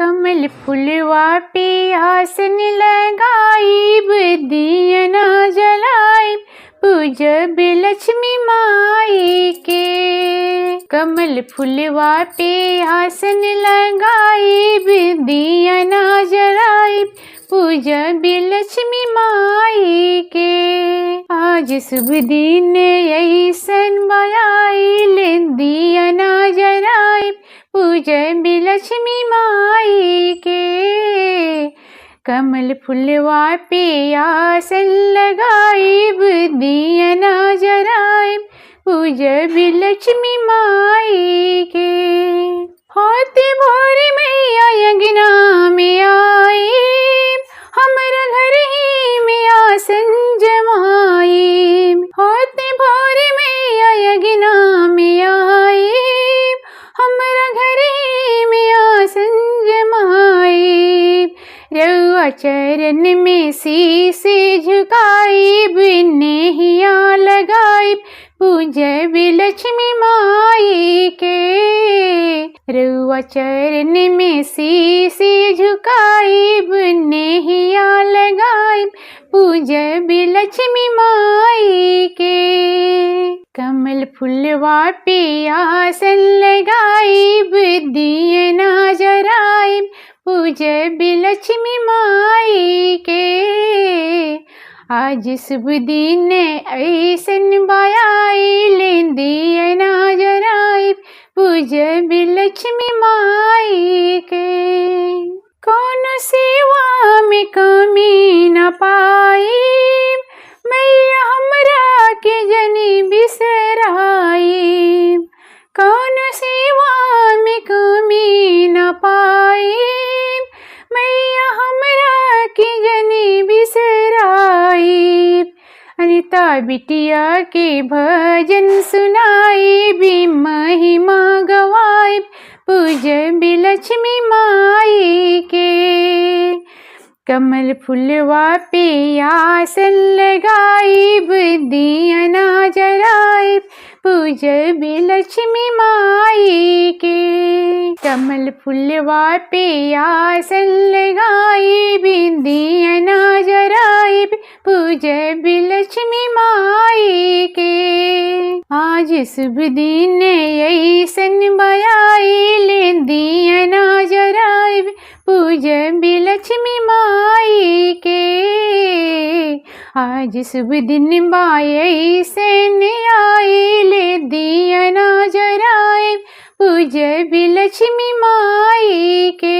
कमल फुलवा पे आसन लगाइब, दिया ना जलाइब, पूजब लक्ष्मी माई के। कमल फुलवा पे आसन लगाइब, दिया ना जलाइब, पूजब लक्ष्मी माई के। आज शुभ दिन ऐसन बयाइल, दिया ना जलाइब, पूजब लक्ष्मी माई के। कमल फुलवा पे आसन लगाइब, दिया ना जलाइब, पूजब लक्ष्मी माई के। होते भोर मैया अंगना में आइब, हमरा घर ही में आसन जमाइब। होते भोर मैया अंगना में आइब, हमरा घर ही में आसन जमाइब। रउआ चरण में शीश झुकाइब, नेहिया लगाइब, पूजब लक्ष्मी माई के। रउआ चरण में शीश झुकाइब, नेहिया लगाइब, पूजब लक्ष्मी माई के। कमल फुलवा पे आसन लगाइब, दिया ना जलाइब, पूजब लक्ष्मी माई के। आज शुभ दिन ऐसन बयाइल, दिया ना जलाइब, पूजब लक्ष्मी माई के। कौन सेवा में कमी न पाइब, मैया हमरा के जनी बिसराइब। कौन सेवा में कमी न पाइब, मैया हमरा के जनी बिसराइब। अनिता बिटिया के भजन सुनाइब, महिमा गवाइब, पूजब लक्ष्मी माई के। कमल फुलवा पे आसन लगाइब, दिया ना जलाइब, पूजब लक्ष्मी माई के। कमल फुलवा पे आसन लगाइब, दिया ना जलाइब, पूजब लक्ष्मी माई के। आज शुभ दिन ऐसन बयाइल, दिया ना जलाइब, पूजब लक्ष्मी माई के। आज शुभ दिन ऐसन आइल, दिया ना जलाइब, पूजब लक्ष्मी माई के।